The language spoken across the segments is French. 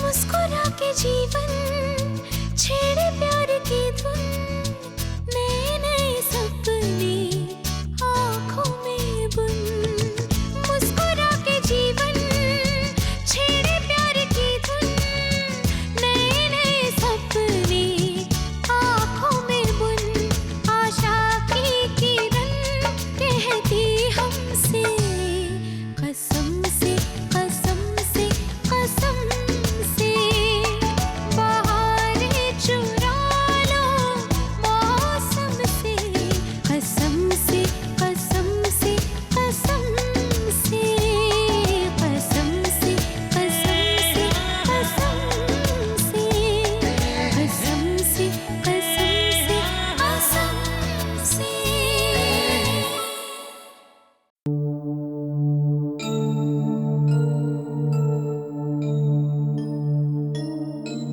मुस्कुरा के जीवन छेड़े प्यार की धुन नए नए सपने आँखों में बुन मुस्कुरा के जीवन छेड़े प्यार की धुन नए नए सपने आँखों में बुन आशा की किरण कहती हमसे कसम से कसम से कसम से बहारें चुरा लो मौसम से कसम से कसम से कसम से कसम से कसम से कसम से कसम से कसम से कसम से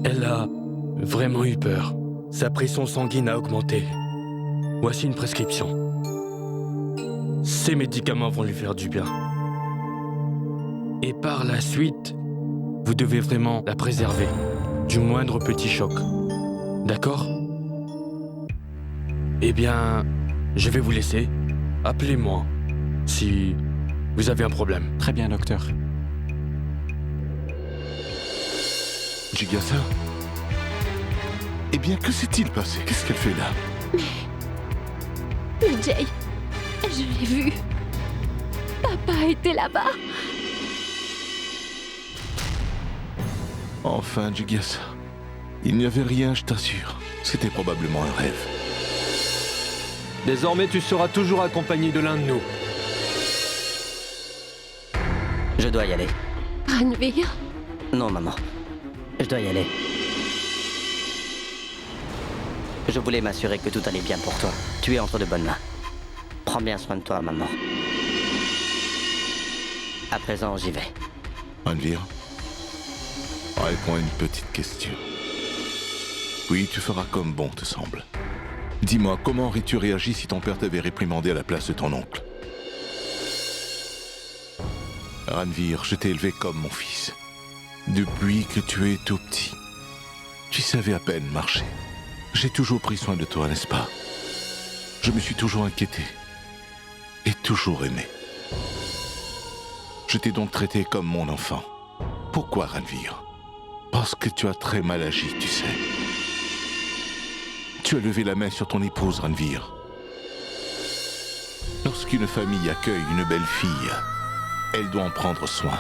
Elle a vraiment eu peur. Sa pression sanguine a augmenté. Voici une prescription. Ces médicaments vont lui faire du bien. Et par la suite, vous devez vraiment la préserver du moindre petit choc. D'accord? Eh bien, je vais vous laisser. Appelez-moi si vous avez un problème. Très bien, docteur. Jigyasa? Eh bien, que s'est-il passé? Qu'est-ce qu'elle fait là? Mais Jay, je l'ai vu. Papa était là-bas. Enfin, Jigyasa. Il n'y avait rien, je t'assure. C'était probablement un rêve. Désormais, tu seras toujours accompagné de l'un de nous. Je dois y aller. Ranveer, Non, maman. Je dois y aller. Je voulais m'assurer que tout allait bien pour toi. Tu es entre de bonnes mains. Prends bien soin de toi, maman. À présent, j'y vais. Ranveer, réponds à une petite question. Oui, tu feras comme bon te semble. Dis-moi, comment aurais-tu réagi si ton père t'avait réprimandé à la place de ton oncle? Ranveer, je t'ai élevé comme mon fils. Depuis que tu es tout petit, tu savais à peine marcher. J'ai toujours pris soin de toi, n'est-ce pas? Je me suis toujours inquiété et toujours aimé. Je t'ai donc traité comme mon enfant. Pourquoi, Ranveer? Parce que tu as très mal agi, tu sais. Tu as levé la main sur ton épouse, Ranveer. Lorsqu'une famille accueille une belle fille, elle doit en prendre soin.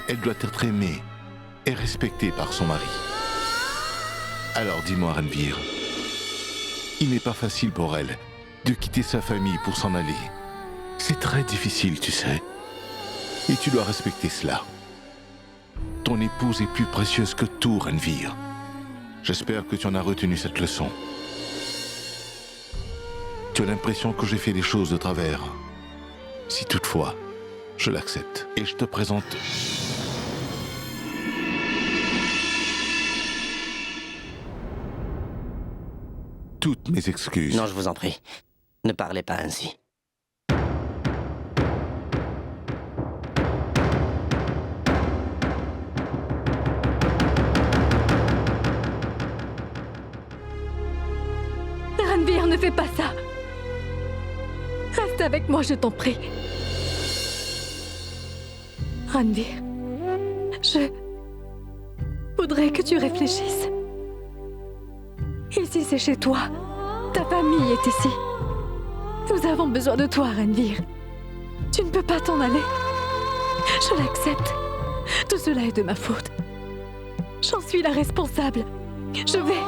Elle doit être aimée et respectée par son mari. Alors dis-moi, Ranveer, il n'est pas facile pour elle de quitter sa famille pour s'en aller. C'est très difficile, tu sais. Et tu dois respecter cela. Ton épouse est plus précieuse que tout, Ranveer. J'espère que tu en as retenu cette leçon. Tu as l'impression que j'ai fait les choses de travers. Si toutefois, je l'accepte et je te présente... toutes mes excuses. Non, je vous en prie. Ne parlez pas ainsi. Ranveer, ne fais pas ça. Reste avec moi, je t'en prie. Ranveer, je voudrais que tu réfléchisses. Ici, c'est chez toi. Ta famille est ici. Nous avons besoin de toi, Ranveer. Tu ne peux pas t'en aller. Je l'accepte. Tout cela est de ma faute. J'en suis la responsable. Je vais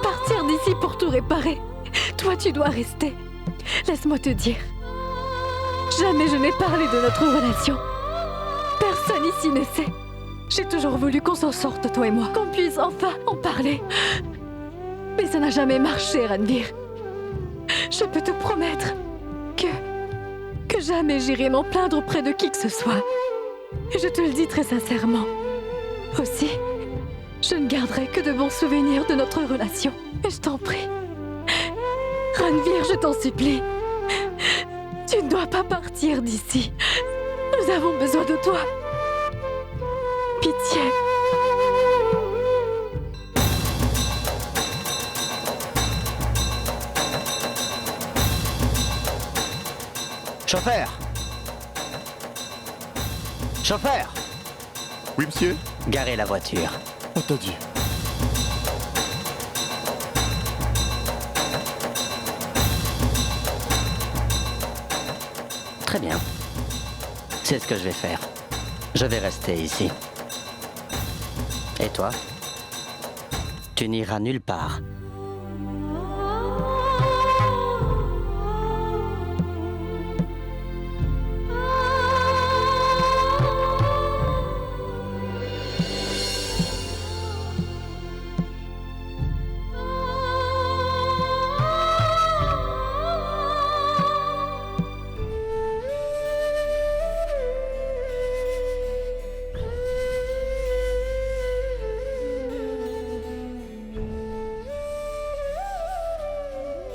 partir d'ici pour tout réparer. Toi, tu dois rester. Laisse-moi te dire. Jamais je n'ai parlé de notre relation. Personne ici ne sait. J'ai toujours voulu qu'on s'en sorte, toi et moi. Qu'on puisse enfin en parler. Mais ça n'a jamais marché, Ranveer. Je peux te promettre que jamais j'irai m'en plaindre auprès de qui que ce soit. Et je te le dis très sincèrement. Aussi, Je ne garderai que de bons souvenirs de notre relation. Et je t'en prie. Ranveer, je t'en supplie. Tu ne dois pas partir d'ici. Nous avons besoin de toi. Pitié. Chauffeur! Chauffeur! Oui, monsieur? Garez la voiture. Entendu. Très bien. C'est ce que je vais faire. Je vais rester ici. Et toi? Tu n'iras nulle part.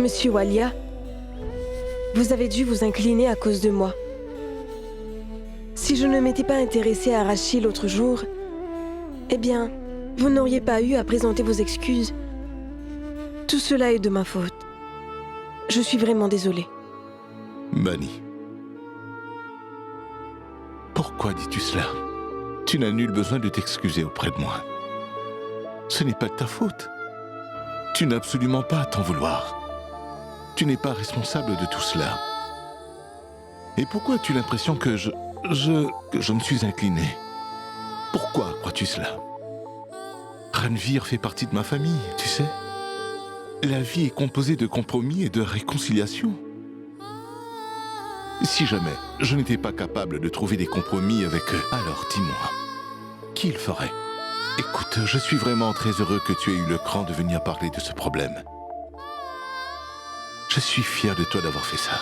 Monsieur Walia, vous avez dû vous incliner à cause de moi. Si je ne m'étais pas intéressée à Rachid l'autre jour, eh bien, vous n'auriez pas eu à présenter vos excuses. Tout cela est de ma faute. Je suis vraiment désolée. Bani. Pourquoi dis-tu cela? Tu n'as nul besoin de t'excuser auprès de moi. Ce n'est pas de ta faute. Tu n'as absolument pas à t'en vouloir. Tu n'es pas responsable de tout cela. Et pourquoi as-tu l'impression que je me suis incliné? Pourquoi crois-tu cela? Ranveer fait partie de ma famille, tu sais. La vie est composée de compromis et de réconciliation. Si jamais je n'étais pas capable de trouver des compromis avec eux, alors dis-moi, qui le ferait? Écoute, je suis vraiment très heureux que tu aies eu le cran de venir parler de ce problème. Je suis fier de toi d'avoir fait ça.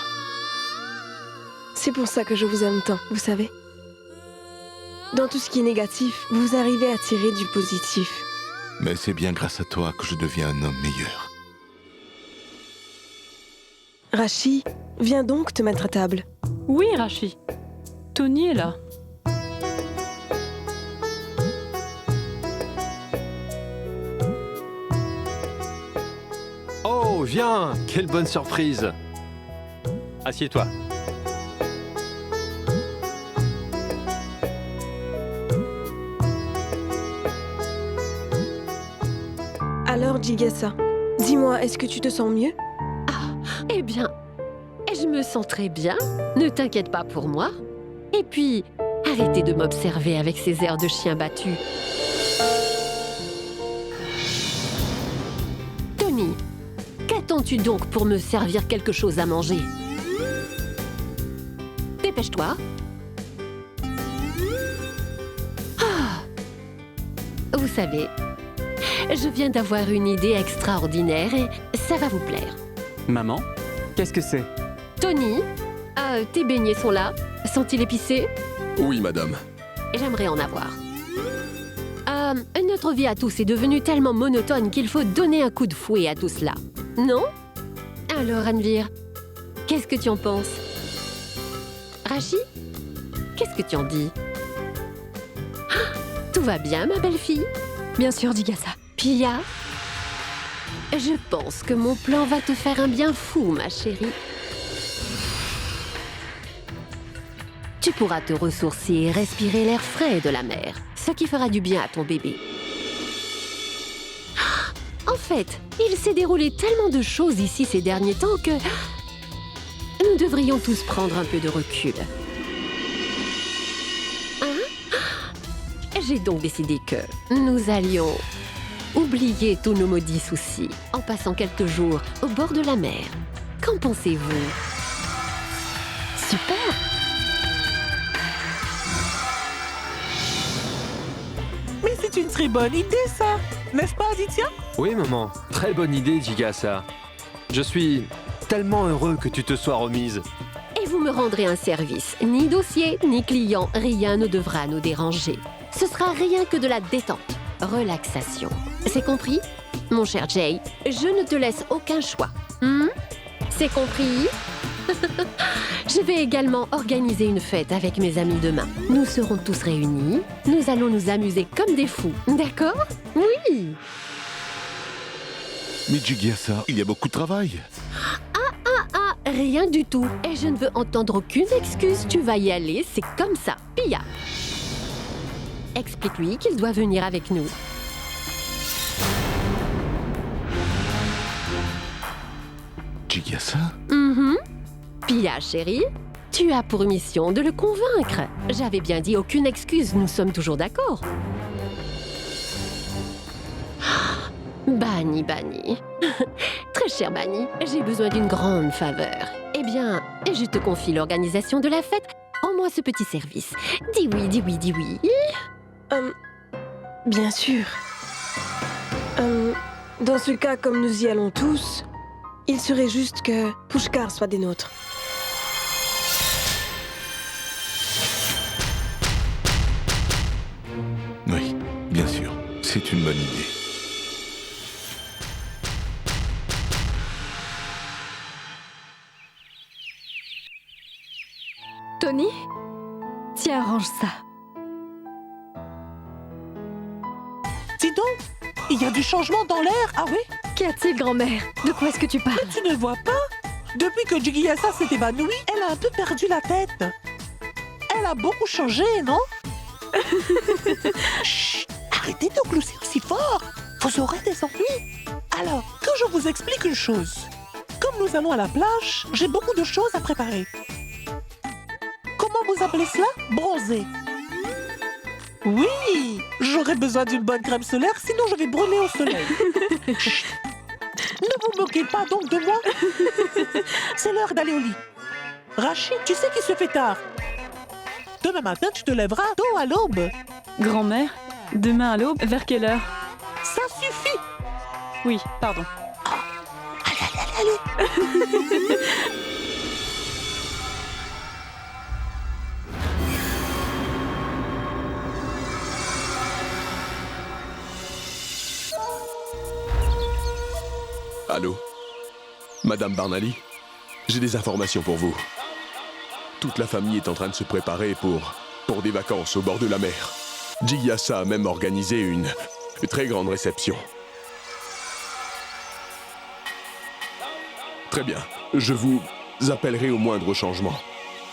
C'est pour ça que je vous aime tant, vous savez. Dans tout ce qui est négatif, vous arrivez à tirer du positif. Mais c'est bien grâce à toi que je deviens un homme meilleur. Rachid, viens donc te mettre à table. Oui, Rachid. Tony est là. Oh, viens! Quelle bonne surprise! Assieds-toi. Alors, Jigasa, dis-moi, est-ce que tu te sens mieux? Eh bien, je me sens très bien. Ne t'inquiète pas pour moi. Et puis, arrêtez de m'observer avec ces airs de chien battu. Tony, qu'attends-tu donc pour me servir quelque chose à manger? Dépêche-toi. Ah. Vous savez, je viens d'avoir une idée extraordinaire et ça va vous plaire. Maman, qu'est-ce que c'est? Tony, tes beignets sont là. Sont-ils épicés? Oui, madame. J'aimerais en avoir. Notre vie à tous est devenue tellement monotone qu'il faut donner un coup de fouet à tout cela. Non? Alors, Ranveer, qu'est-ce que tu en penses? Rachid, qu'est-ce que tu en dis? Ah, tout va bien, ma belle fille? Bien sûr, Jigasa. Pia, je pense que mon plan va te faire un bien fou, ma chérie. Tu pourras te ressourcer et respirer l'air frais de la mer, ce qui fera du bien à ton bébé. En fait, il s'est déroulé tellement de choses ici ces derniers temps que nous devrions tous prendre un peu de recul. Hein? J'ai donc décidé que nous allions oublier tous nos maudits soucis en passant quelques jours au bord de la mer. Qu'en pensez-vous? Super! Mais c'est une très bonne idée, ça! N'est-ce pas, Aditya? Oui, maman. Très bonne idée, Jigasa. Je suis tellement heureux que tu te sois remise. Et vous me rendrez un service. Ni dossier, ni client, rien ne devra nous déranger. Ce sera rien que de la détente. relaxation. C'est compris? Mon cher Jay, je ne te laisse aucun choix. C'est compris? Je vais également organiser une fête avec mes amis demain. Nous serons tous réunis. Nous allons nous amuser comme des fous. D'accord? Oui! Mais Jigyasa, il y a beaucoup de travail. Rien du tout. Et je ne veux entendre aucune excuse. Tu vas y aller, c'est comme ça. Pia! Explique-lui qu'il doit venir avec nous. Jigyasa? Pia, chérie, tu as pour mission de le convaincre. J'avais bien dit aucune excuse, nous sommes toujours d'accord. Bani. Très cher Bani, j'ai besoin d'une grande faveur. Eh bien, je te confie l'organisation de la fête. Rends-moi ce petit service. Dis oui. Bien sûr. Dans ce cas, comme nous y allons tous, il serait juste que Pushkar soit des nôtres. Oui, bien sûr. C'est une bonne idée. Tony, tiens, range ça. Dis donc, il y a du changement dans l'air, ah oui? Qu'y a-t-il, grand-mère? De quoi est-ce que tu parles? Tu ne vois pas? Depuis que Jigyasa s'est évanouie, elle a un peu perdu la tête. Elle a beaucoup changé, non? Chut! Arrêtez de glousser aussi fort! Vous aurez des ennuis. Alors, que je vous explique une chose. Comme nous allons à la plage, j'ai beaucoup de choses à préparer. Comment vous appelez cela? Bronzer. Oui! J'aurai besoin d'une bonne crème solaire, sinon je vais brûler au soleil. Chut! Ne vous moquez pas donc de moi. C'est l'heure d'aller au lit. Rachid, tu sais qu'il se fait tard. Demain matin, tu te lèveras tôt à l'aube. Grand-mère, demain à l'aube, vers quelle heure? Ça suffit. Oui, pardon. Allez. Allô? Madame Barnali? J'ai des informations pour vous. Toute la famille est en train de se préparer pour des vacances au bord de la mer. Jigyasa a même organisé une très grande réception. Très bien. Je vous appellerai au moindre changement.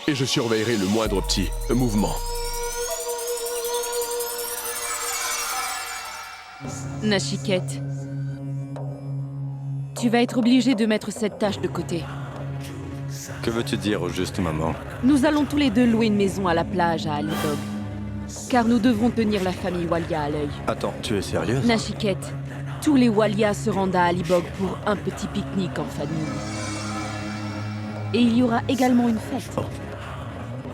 Et je surveillerai le moindre petit mouvement. Nashikette, tu vas être obligée de mettre cette tâche de côté. Que veux-tu dire au juste, maman? Nous allons tous les deux louer une maison à la plage à Alibog. Car nous devons tenir la famille Walia à l'œil. Attends, tu es sérieuse? Nashikette, tous les Walia se rendent à Alibog pour un petit pique-nique en famille. Et il y aura également une fête. Oh.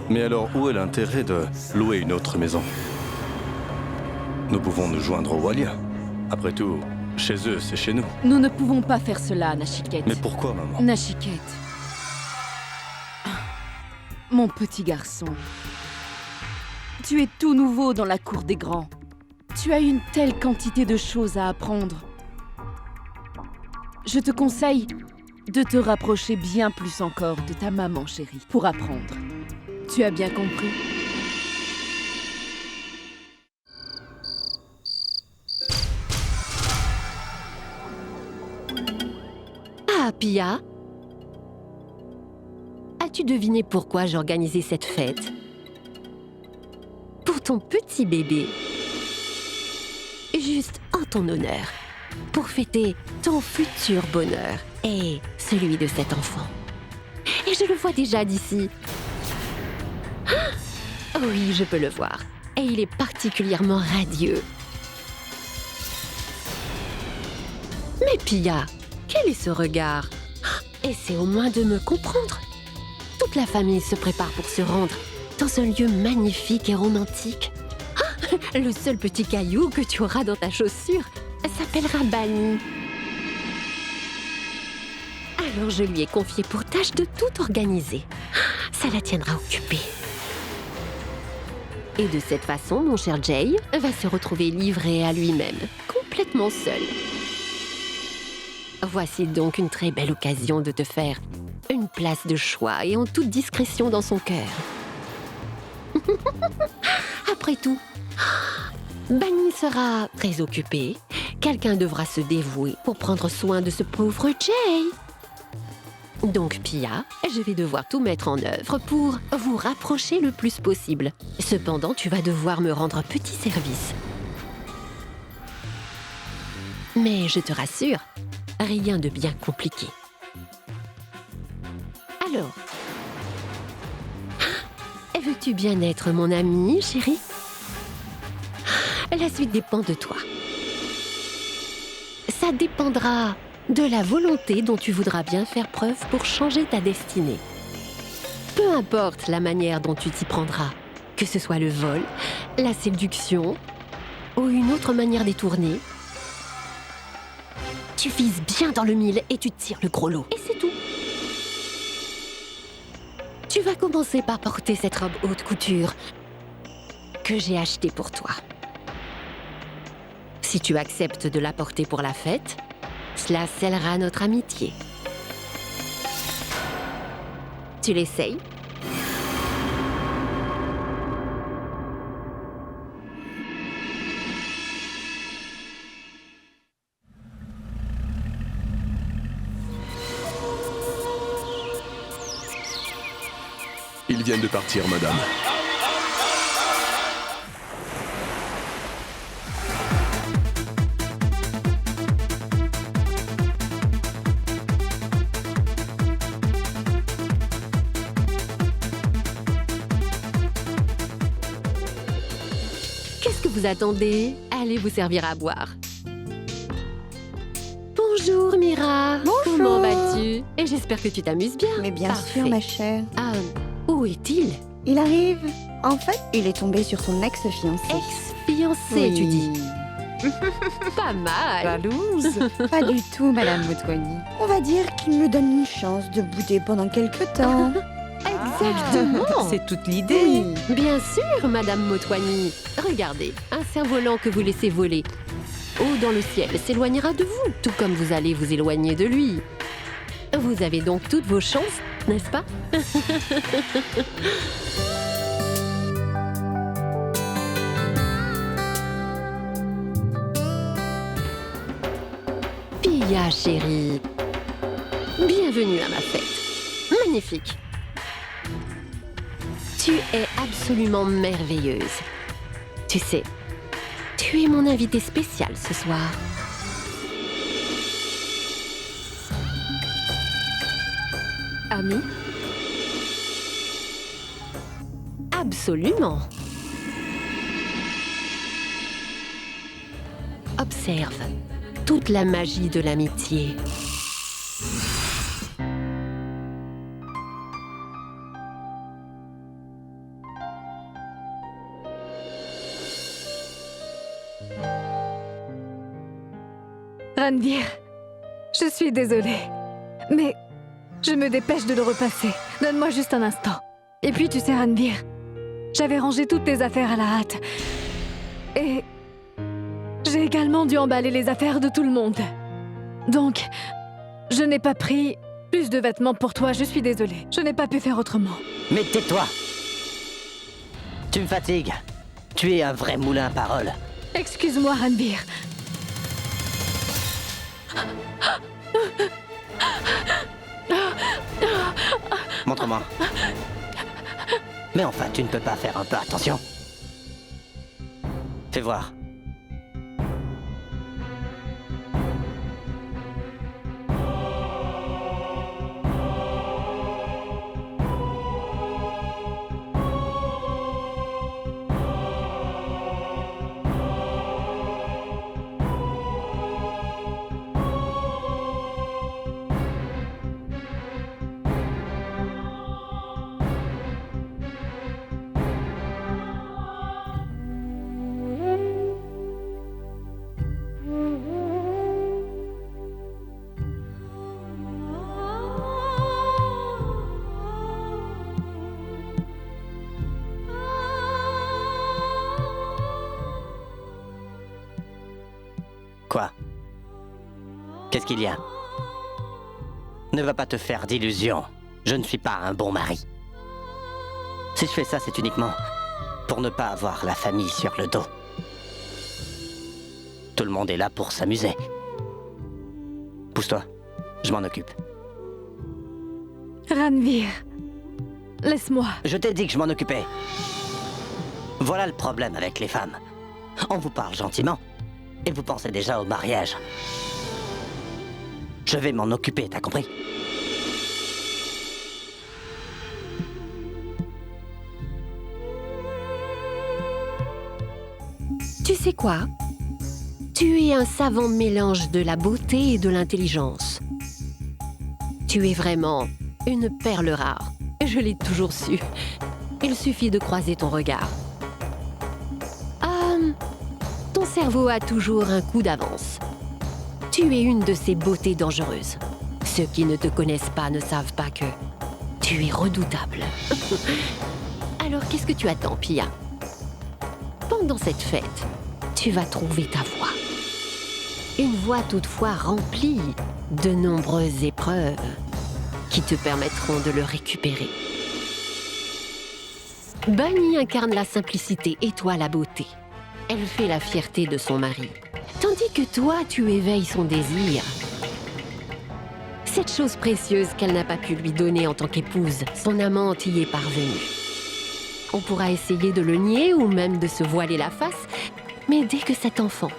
Mais alors, où est l'intérêt de louer une autre maison? Nous pouvons nous joindre aux Walia. Après tout, chez eux, c'est chez nous. Nous ne pouvons pas faire cela, Nashikette. Mais pourquoi, maman? Nashikette. Mon petit garçon. Tu es tout nouveau dans la cour des grands. Tu as une telle quantité de choses à apprendre. Je te conseille de te rapprocher bien plus encore de ta maman chérie pour apprendre. Tu as bien compris? Ah, Pia, as-tu deviné pourquoi j'ai organisé cette fête? Pour ton petit bébé. Juste en ton honneur. Pour fêter ton futur bonheur et celui de cet enfant. Et je le vois déjà d'ici. Ah, oui, je peux le voir. Et il est particulièrement radieux. Mais Pia, quel est ce regard? Essaie au moins de me comprendre. Toute la famille se prépare pour se rendre dans un lieu magnifique et romantique. Ah, le seul petit caillou que tu auras dans ta chaussure s'appellera Bani. Alors je lui ai confié pour tâche de tout organiser. Ça la tiendra occupée. Et de cette façon, mon cher Jay va se retrouver livré à lui-même, complètement seul. Voici donc une très belle occasion de te faire une place de choix et en toute discrétion dans son cœur. Après tout, Bunny sera très occupé. Quelqu'un devra se dévouer pour prendre soin de ce pauvre Jay. Donc, Pia, je vais devoir tout mettre en œuvre pour vous rapprocher le plus possible. Cependant, tu vas devoir me rendre un petit service. Mais je te rassure, rien de bien compliqué. Alors, veux-tu bien être mon amie, chérie? La suite dépend de toi. Ça dépendra de la volonté dont tu voudras bien faire preuve pour changer ta destinée. Peu importe la manière dont tu t'y prendras, que ce soit le vol, la séduction ou une autre manière détournée, tu vises bien dans le mille et tu tires le gros lot. Et c'est tout. Tu vas commencer par porter cette robe haute couture que j'ai achetée pour toi. Si tu acceptes de la porter pour la fête, cela scellera notre amitié. Tu l'essayes? Ils viennent de partir, madame. Qu'est-ce que vous attendez? Allez vous servir à boire. Bonjour Mira. Bonjour. Comment vas-tu? Et j'espère que tu t'amuses bien. Mais bien Parfait. sûr, ma chère. Ah, où est-il? Il arrive. En fait, il est tombé sur son ex-fiancé. Ex-fiancé, tu dis? Pas mal. Jalouse? Pas du tout, Madame Motwani. On va dire qu'il me donne une chance de bouder pendant quelques temps. Exactement. C'est toute l'idée. Oui. Bien sûr, Madame Motwani. Regardez, un cerf-volant que vous laissez voler haut dans le ciel s'éloignera de vous, tout comme vous allez vous éloigner de lui. Vous avez donc toutes vos chances, n'est-ce pas? Pia, chérie. Bienvenue à ma fête. Magnifique. Tu es absolument merveilleuse. Tu sais, tu es mon invité spécial ce soir. Ami? Absolument. Observe toute la magie de l'amitié. Ranveer, je suis désolée, mais je me dépêche de le repasser. Donne-moi juste un instant. Et puis, tu sais, Ranveer, j'avais rangé toutes tes affaires à la hâte. Et j'ai également dû emballer les affaires de tout le monde. Donc, je n'ai pas pris plus de vêtements pour toi, je suis désolée. Je n'ai pas pu faire autrement. Mais tais-toi! Tu me fatigues. Tu es un vrai moulin à paroles. Excuse-moi, Ranveer. Montre-moi. Mais enfin, tu ne peux pas faire un peu attention. Fais voir. Qu'est-ce qu'il y a? Ne va pas te faire d'illusions. Je ne suis pas un bon mari. Si je fais ça, c'est uniquement pour ne pas avoir la famille sur le dos. Tout le monde est là pour s'amuser. Pousse-toi, je m'en occupe. Ranvir, laisse-moi. Je t'ai dit que je m'en occupais. Voilà le problème avec les femmes. On vous parle gentiment, et vous pensez déjà au mariage. Je vais m'en occuper, t'as compris? Tu sais quoi? Tu es un savant mélange de la beauté et de l'intelligence. Tu es vraiment une perle rare. Je l'ai toujours su. Il suffit de croiser ton regard. Ton cerveau a toujours un coup d'avance. Tu es une de ces beautés dangereuses. Ceux qui ne te connaissent pas ne savent pas que tu es redoutable. Alors qu'est-ce que tu attends, Pia? Pendant cette fête, tu vas trouver ta voie. Une voie toutefois remplie de nombreuses épreuves qui te permettront de le récupérer. Bunny incarne la simplicité et toi la beauté. Elle fait la fierté de son mari, tandis que toi, tu éveilles son désir. Cette chose précieuse qu'elle n'a pas pu lui donner en tant qu'épouse, son amante y est parvenue. On pourra essayer de le nier ou même de se voiler la face, mais dès que cet enfant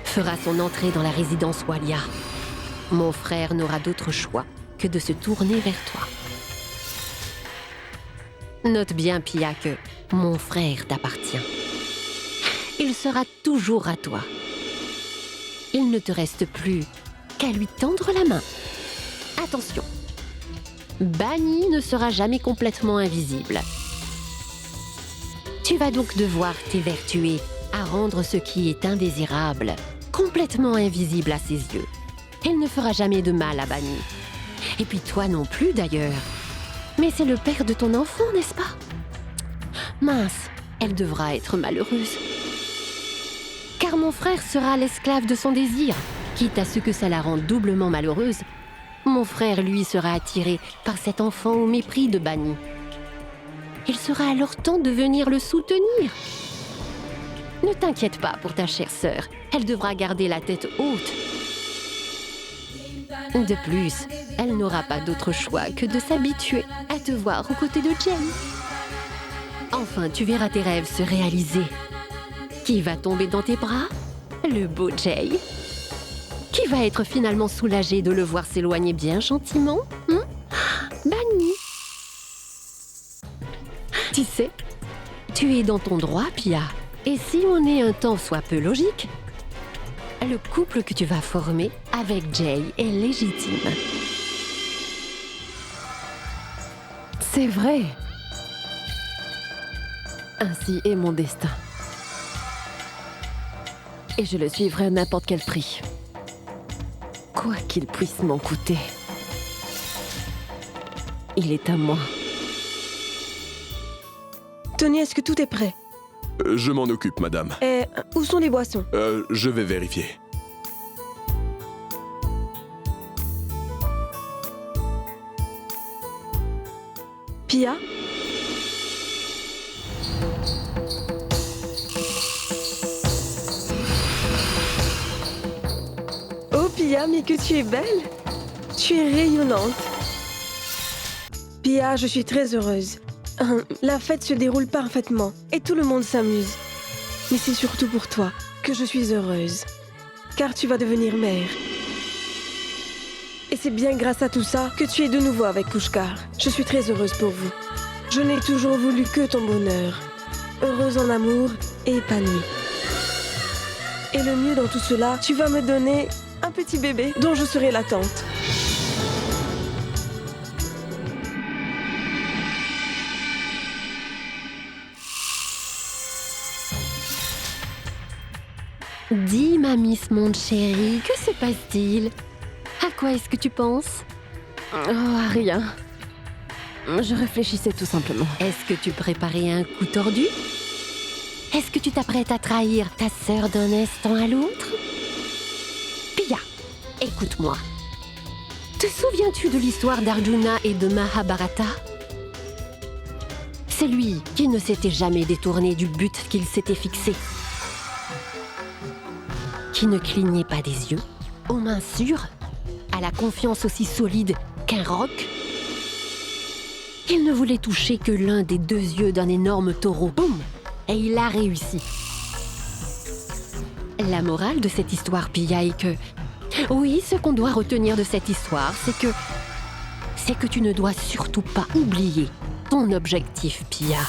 fera son entrée dans la résidence Walia, mon frère n'aura d'autre choix que de se tourner vers toi. Note bien, Pia, que mon frère t'appartient. Il sera toujours à toi. Il ne te reste plus qu'à lui tendre la main. Attention, Bunny ne sera jamais complètement invisible. Tu vas donc devoir t'évertuer à rendre ce qui est indésirable complètement invisible à ses yeux. Il ne fera jamais de mal à Bunny. Et puis toi non plus d'ailleurs. Mais c'est le père de ton enfant, n'est-ce pas? Mince, elle devra être malheureuse. Car mon frère sera l'esclave de son désir. Quitte à ce que ça la rende doublement malheureuse, mon frère, lui, sera attiré par cet enfant au mépris de Bunny. Il sera alors temps de venir le soutenir. Ne t'inquiète pas pour ta chère sœur, elle devra garder la tête haute. De plus, elle n'aura pas d'autre choix que de s'habituer à te voir aux côtés de Jay. Enfin, tu verras tes rêves se réaliser. Qui va tomber dans tes bras? Le beau Jay. Qui va être finalement soulagé de le voir s'éloigner bien gentiment? Bunny. Tu sais, tu es dans ton droit, Pia. Et si on est un tant soit peu logique, le couple que tu vas former avec Jay est légitime. C'est vrai. Ainsi est mon destin. Et je le suivrai à n'importe quel prix. Quoi qu'il puisse m'en coûter. Il est à moi. Tony, est-ce que tout est prêt? Je m'en occupe, madame. Et où sont les boissons? Je vais vérifier. Pia? Oh Pia, mais que tu es belle! Tu es rayonnante. Pia, je suis très heureuse. La fête se déroule parfaitement et tout le monde s'amuse. Mais c'est surtout pour toi que je suis heureuse. Car tu vas devenir mère. Et c'est bien grâce à tout ça que tu es de nouveau avec Kushkar. Je suis très heureuse pour vous. Je n'ai toujours voulu que ton bonheur. Heureuse en amour et épanouie. Et le mieux dans tout cela, tu vas me donner un petit bébé dont je serai la tante. Dis, ma Miss Monde chérie, que se passe-t-il? À quoi est-ce que tu penses? Oh, rien. Je réfléchissais tout simplement. Est-ce que tu préparais un coup tordu? Est-ce que tu t'apprêtes à trahir ta sœur d'un instant à l'autre? Pia, Écoute-moi. Te souviens-tu de l'histoire d'Arjuna et de Mahabharata? C'est lui qui ne s'était jamais détourné du but qu'il s'était fixé. Qui ne clignait pas des yeux, aux mains sûres, à la confiance aussi solide qu'un roc. Il ne voulait toucher que l'un des deux yeux d'un énorme taureau. Boum! Et il a réussi. La morale de cette histoire, Pia, est que... Oui, ce qu'on doit retenir de cette histoire, c'est que tu ne dois surtout pas oublier ton objectif, Pia.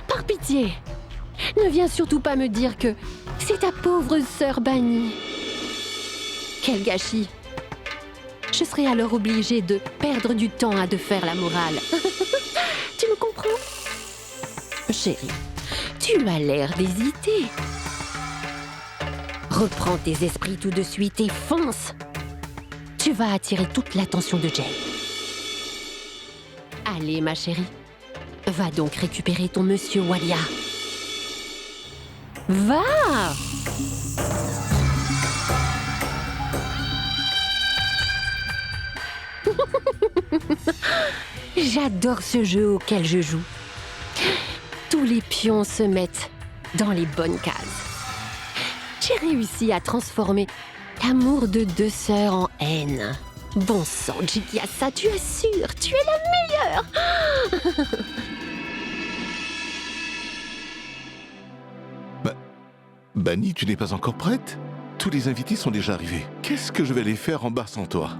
Par pitié, ne viens surtout pas me dire que c'est ta pauvre sœur bannie. Quel gâchis! Je serais alors obligée de perdre du temps à te faire la morale. Tu me comprends? Chérie, tu as l'air d'hésiter. Reprends tes esprits tout de suite et fonce. Tu vas attirer toute l'attention de Jay. Allez, ma chérie. Va donc récupérer ton monsieur Walia. Va! J'adore ce jeu auquel je joue. Tous les pions se mettent dans les bonnes cases. J'ai réussi à transformer l'amour de deux sœurs en haine. Bon sang, Jigyasa, tu assures, tu es la meilleure. Bannie, tu n'es pas encore prête? Tous les invités sont déjà arrivés. Qu'est-ce que je vais les faire en bas sans toi?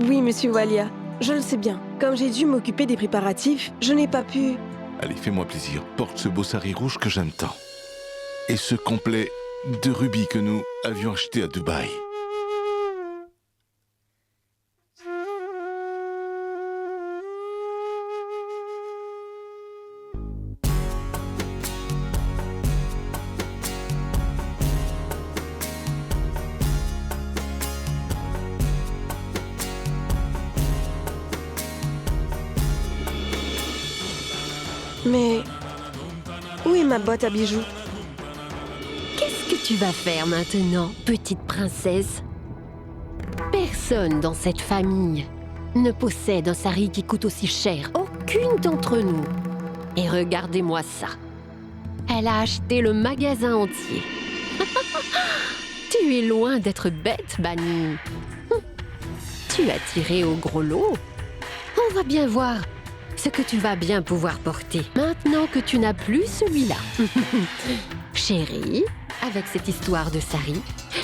Oui, monsieur Walia, je le sais bien. Comme j'ai dû m'occuper des préparatifs, je n'ai pas pu... Allez, fais-moi plaisir. Porte ce beau sari rouge que j'aime tant. Et ce complet de rubis que nous avions acheté à Dubaï. Mais... où est ma boîte à bijoux? Qu'est-ce que tu vas faire maintenant, petite princesse? Personne dans cette famille ne possède un sari qui coûte aussi cher. Aucune d'entre nous. Et regardez-moi ça. Elle a acheté le magasin entier. Tu es loin d'être bête, Bannie. Tu as tiré au gros lot. On va bien voir ce que tu vas bien pouvoir porter maintenant que tu n'as plus celui-là. Chérie, avec cette histoire de sari,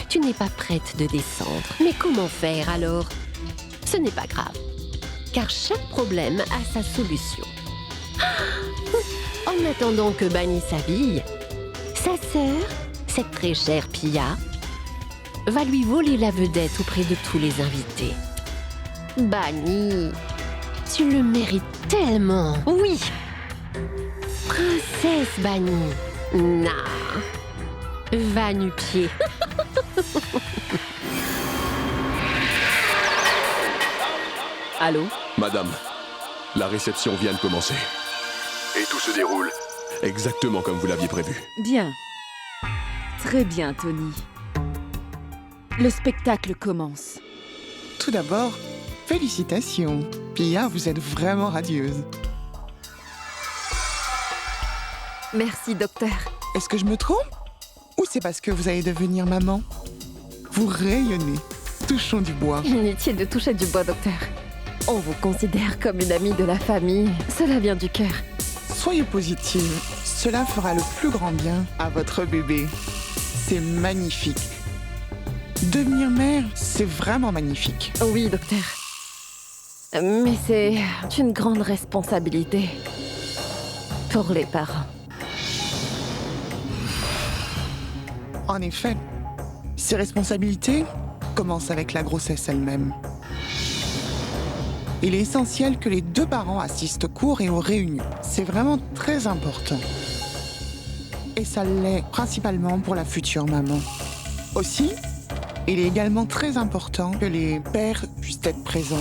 tu n'es pas prête de descendre. Mais comment faire alors? Ce n'est pas grave, car chaque problème a sa solution. En attendant que Bannie s'habille, sa sœur, cette très chère Pia, va lui voler la vedette auprès de tous les invités. Bannie, tu le mérites tellement. Oui. Princesse Bannie. Na. Va nu-pied. Allô? Madame, la réception vient de commencer. Et tout se déroule exactement comme vous l'aviez prévu. Bien. Très bien, Tony. Le spectacle commence. Tout d'abord, félicitations. Pia, vous êtes vraiment radieuse. Merci, docteur. Est-ce que je me trompe? Ou c'est parce que vous allez devenir maman? Vous rayonnez. Touchons du bois. Inutile de toucher du bois, docteur. On vous considère comme une amie de la famille. Cela vient du cœur. Soyez positive. Cela fera le plus grand bien à votre bébé. C'est magnifique. Devenir mère, c'est vraiment magnifique. Oui, docteur. Mais c'est une grande responsabilité pour les parents. En effet, ces responsabilités commencent avec la grossesse elle-même. Il est essentiel que les deux parents assistent aux cours et aux réunions. C'est vraiment très important. Et ça l'est principalement pour la future maman. Aussi, il est également très important que les pères puissent être présents.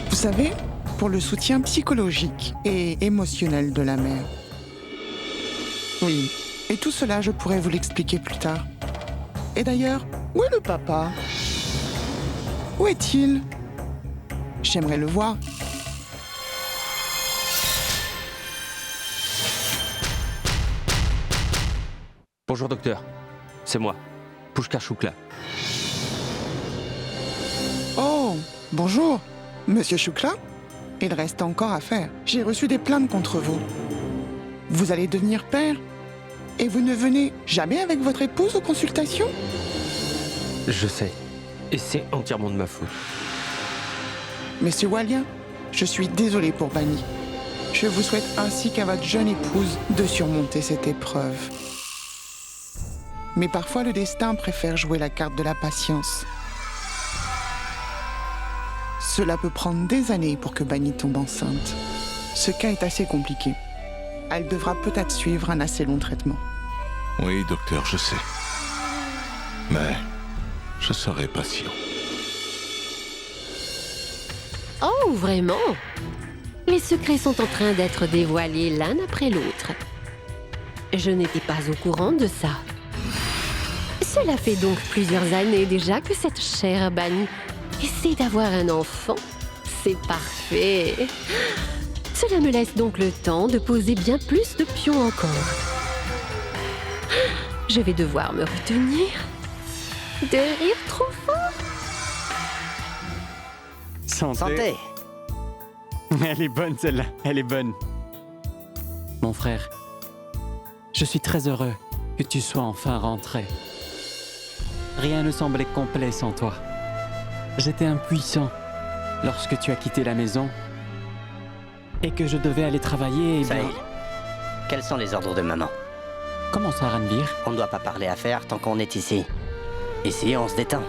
Vous savez, pour le soutien psychologique et émotionnel de la mère. Oui, Et tout cela, je pourrais vous l'expliquer plus tard. Et d'ailleurs, où est le papa? Où est-il? J'aimerais le voir. Bonjour docteur, c'est moi, Pushkar Shukla. Oh, bonjour, Monsieur Shukla. Il reste encore à faire. J'ai reçu des plaintes contre vous. Vous allez devenir père? Et vous ne venez jamais avec votre épouse aux consultations? Je sais, et c'est entièrement de ma faute. Monsieur Walia, je suis désolé pour Bani. Je vous souhaite ainsi qu'à votre jeune épouse de surmonter cette épreuve. Mais parfois le destin préfère jouer la carte de la patience. Cela peut prendre des années pour que Bani tombe enceinte. Ce cas est assez compliqué. Elle devra peut-être suivre un assez long traitement. Oui, docteur, je sais. Mais je serai patient. Oh, vraiment? Les secrets sont en train d'être dévoilés l'un après l'autre. Je n'étais pas au courant de ça. Cela fait donc plusieurs années déjà que cette chère Bani essaie d'avoir un enfant. C'est parfait. Cela me laisse donc le temps de poser bien plus de pions encore. Je vais devoir me retenir de rire trop fort. Santé. Elle est bonne celle-là, elle est bonne. Mon frère, je suis très heureux que tu sois enfin rentré. Rien ne semblait complet sans toi. J'étais impuissant lorsque tu as quitté la maison et que je devais aller travailler et Sahil, quels sont les ordres de maman? Comment ça, Ranveer? On ne doit pas parler affaires tant qu'on est ici. Ici, on se détend.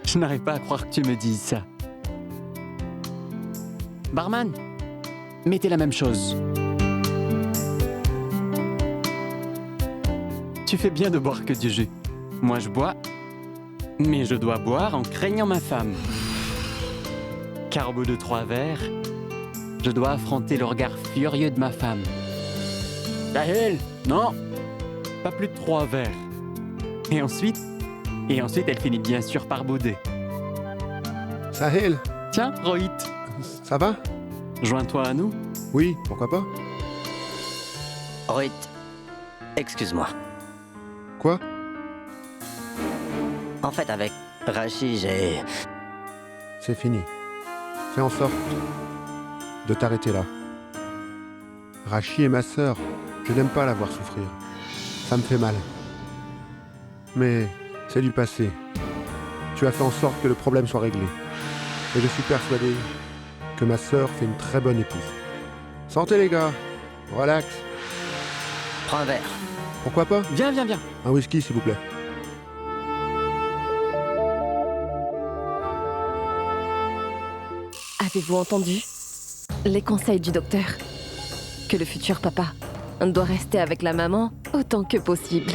Je n'arrive pas à croire que tu me dises ça. Barman, mettez la même chose. Tu fais bien de boire que du jus. Moi, je bois, mais je dois boire en craignant ma femme. Car au bout de 3 verres, je dois affronter le regard furieux de ma femme. Sahil, non, pas plus de 3 verres. Et ensuite, elle finit bien sûr par bouder. Sahil. Tiens, Rohit. Ça va? Joins-toi à nous. Oui, pourquoi pas? Rohit, excuse-moi. Quoi? En fait, avec Rashi, j'ai... C'est fini. Fais en sorte de t'arrêter là. Rashi est ma sœur. Je n'aime pas la voir souffrir. Ça me fait mal. Mais c'est du passé. Tu as fait en sorte que le problème soit réglé. Et je suis persuadé que ma sœur fait une très bonne épouse. Santé les gars. Relax. Prends un verre. Pourquoi pas? Viens. Un whisky s'il vous plaît. Avez-vous entendu les conseils du docteur? Que le futur papa doit rester avec la maman autant que possible.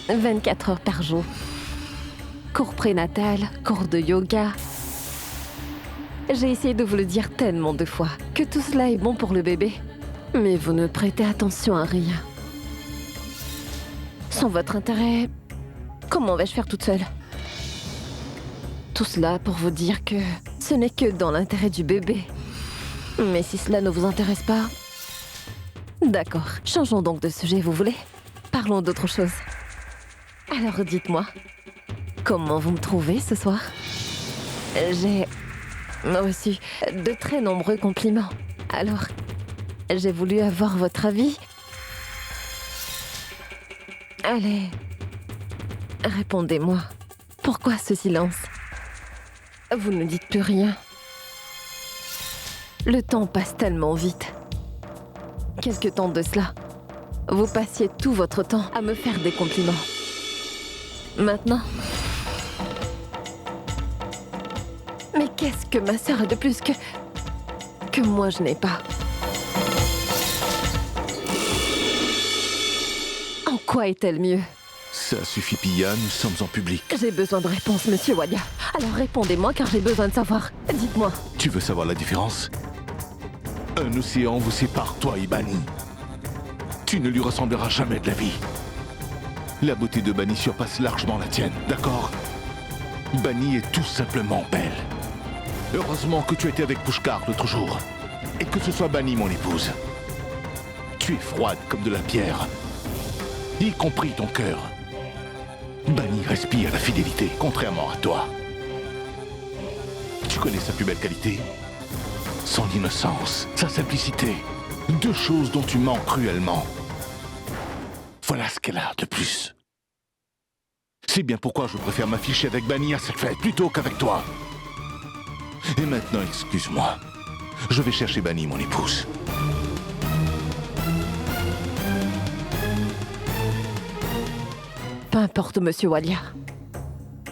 24 heures par jour. Cours prénatal, cours de yoga. J'ai essayé de vous le dire tellement de fois que tout cela est bon pour le bébé. Mais vous ne prêtez attention à rien. Sans votre intérêt, comment vais-je faire toute seule? Tout cela pour vous dire que ce n'est que dans l'intérêt du bébé. Mais si cela ne vous intéresse pas... D'accord, changeons donc de sujet, vous voulez? Parlons d'autre chose. Alors dites-moi, comment vous me trouvez ce soir? J'ai reçu de très nombreux compliments. Alors, j'ai voulu avoir votre avis. Allez, répondez-moi. Pourquoi ce silence? Vous ne dites plus rien. Le temps passe tellement vite. Quelque temps de cela, vous passiez tout votre temps à me faire des compliments. Maintenant... Mais qu'est-ce que ma sœur a de plus que moi je n'ai pas? En quoi est-elle mieux? Ça suffit, Pia, nous sommes en public. J'ai besoin de réponses, monsieur Walia. Alors répondez-moi car j'ai besoin de savoir. Dites-moi. Tu veux savoir la différence? Un océan vous sépare, toi et Bani. Tu ne lui ressembleras jamais de la vie. La beauté de Bani surpasse largement la tienne, d'accord? Bani est tout simplement belle. Heureusement que tu étais avec Pushkar l'autre jour. Et que ce soit Bani, mon épouse. Tu es froide comme de la pierre. Y compris ton cœur. Bani respire la fidélité, contrairement à toi. Tu connais sa plus belle qualité? Son innocence, sa simplicité. Deux choses dont tu manques cruellement. Voilà ce qu'elle a de plus. C'est bien pourquoi je préfère m'afficher avec Bani à cette fête plutôt qu'avec toi. Et maintenant, excuse-moi. Je vais chercher Bani, mon épouse. Peu importe, monsieur Walia.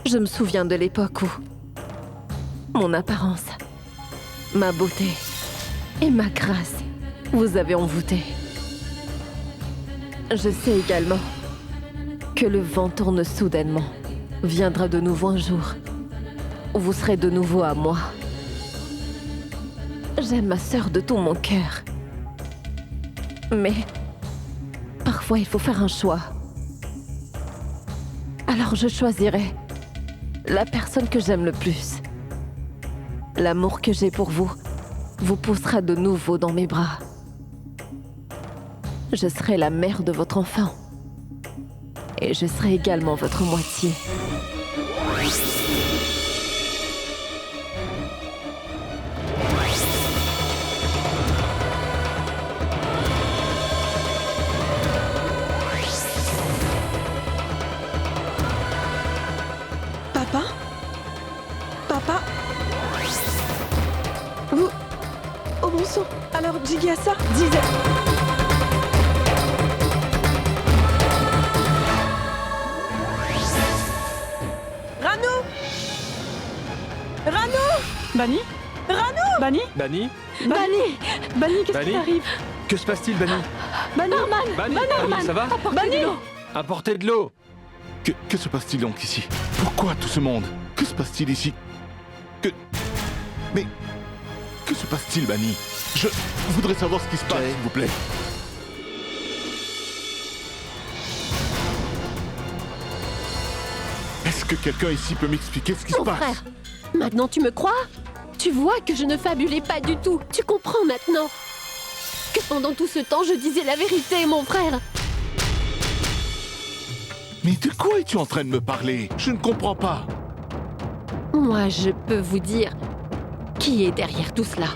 Je me souviens de l'époque où mon apparence, ma beauté et ma grâce vous avaient envoûté. Je sais également que le vent tourne soudainement. Viendra de nouveau un jour où vous serez de nouveau à moi. J'aime ma sœur de tout mon cœur. Mais parfois il faut faire un choix. Alors je choisirai la personne que j'aime le plus. L'amour que j'ai pour vous vous poussera de nouveau dans mes bras. Je serai la mère de votre enfant. Et je serai également votre moitié. Papa? Papa? Vous... Oh bon sang! Alors Jigyasa disait... Bani? Rano! Bani? Bani? Bani! Bani, qu'est-ce qui t'arrive? Que se passe-t-il, Bani? Bani! Bani, Bani, ça va? Bani! Apportez de l'eau! Que se passe-t-il donc ici? Pourquoi tout ce monde? Que se passe-t-il ici? Mais... Que se passe-t-il, Bani? Je voudrais savoir ce qui se passe, s'il vous plaît. Est-ce que quelqu'un ici peut m'expliquer ce qui se passe? Frère, maintenant tu me crois? Tu vois que je ne fabulais pas du tout. Tu comprends maintenant que pendant tout ce temps, je disais la vérité, mon frère. Mais de quoi es-tu en train de me parler? Je ne comprends pas. Moi, je peux vous dire qui est derrière tout cela.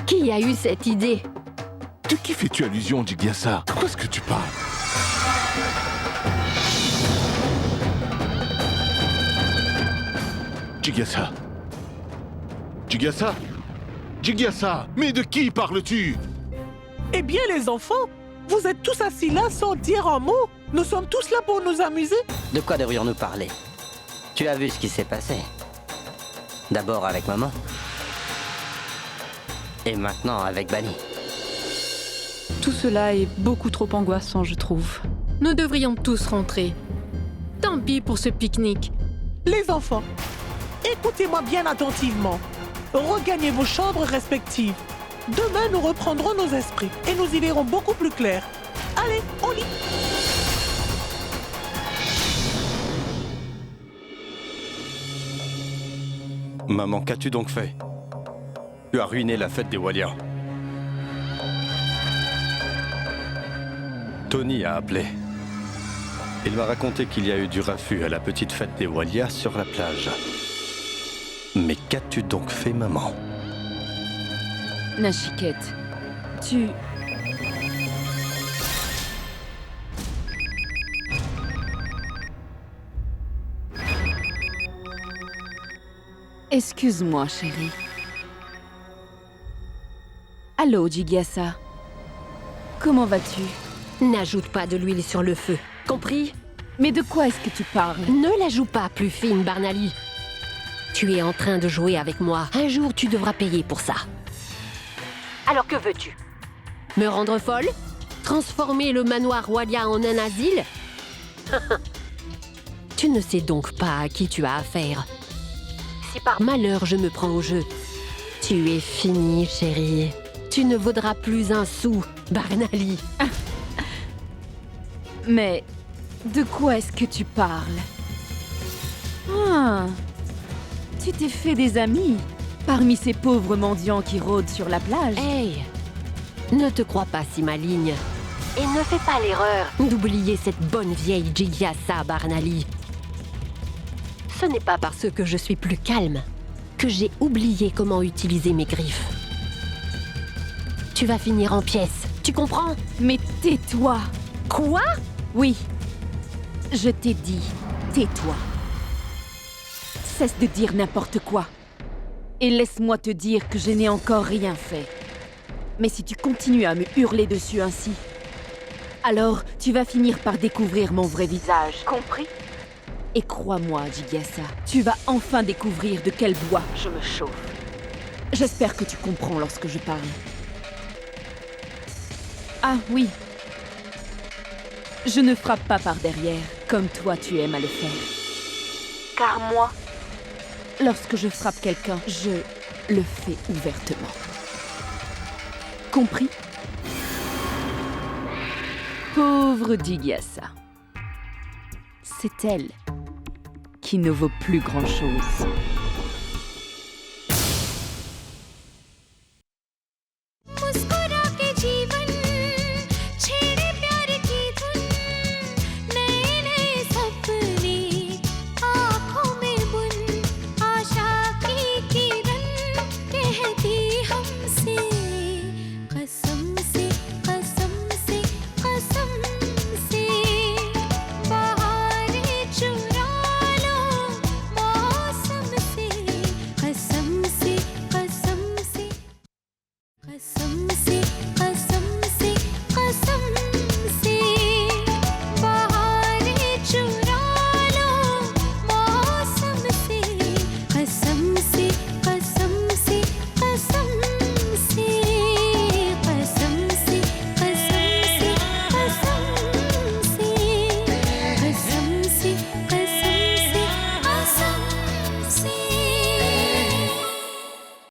Qui a eu cette idée? De qui fais-tu allusion, Jigyasa? De quoi est-ce que tu parles? Jigyasa? Jigyasa? Jigyasa? Mais de qui parles-tu? Eh bien, les enfants, vous êtes tous assis là sans dire un mot. Nous sommes tous là pour nous amuser. De quoi devrions-nous parler? Tu as vu ce qui s'est passé? D'abord avec maman. Et maintenant avec Bani. Tout cela est beaucoup trop angoissant, je trouve. Nous devrions tous rentrer. Tant pis pour ce pique-nique. Les enfants, écoutez-moi bien attentivement. Regagnez vos chambres respectives. Demain, nous reprendrons nos esprits et nous y verrons beaucoup plus clair. Allez, au lit. Maman, qu'as-tu donc fait? Tu as ruiné la fête des Walia. Tony a appelé. Il m'a raconté qu'il y a eu du raffut à la petite fête des Walia sur la plage. Mais qu'as-tu donc fait, maman? Nachiket, tu... Excuse-moi, chérie. Allô, Jigyasa. Comment vas-tu? N'ajoute pas de l'huile sur le feu, compris? Mais de quoi est-ce que tu parles? Ne la joue pas plus fine, Barnaly. Tu es en train de jouer avec moi. Un jour, tu devras payer pour ça. Alors que veux-tu? Me rendre folle? Transformer le manoir Walia en un asile? Tu ne sais donc pas à qui tu as affaire. Si par malheur je me prends au jeu, tu es fini, chérie. Tu ne vaudras plus un sou, Barnaly. Mais de quoi est-ce que tu parles? Ah, tu t'es fait des amis parmi ces pauvres mendiants qui rôdent sur la plage. Hey, ne te crois pas si maligne. Et ne fais pas l'erreur d'oublier cette bonne vieille Jigyasa, Barnaly. Ce n'est pas parce que je suis plus calme que j'ai oublié comment utiliser mes griffes. Tu vas finir en pièces, tu comprends? Mais tais-toi! Quoi? Oui, je t'ai dit, tais-toi. Cesse de dire n'importe quoi. Et laisse-moi te dire que je n'ai encore rien fait. Mais si tu continues à me hurler dessus ainsi, alors tu vas finir par découvrir mon vrai visage. Compris? Et crois-moi, Jigyasa, tu vas enfin découvrir de quel bois je me chauffe. J'espère que tu comprends lorsque je parle. Ah oui. Je ne frappe pas par derrière, comme toi tu aimes à le faire. Car moi, lorsque je frappe quelqu'un, je le fais ouvertement. Compris? Pauvre Jigyasa. C'est elle qui ne vaut plus grand-chose. कसम से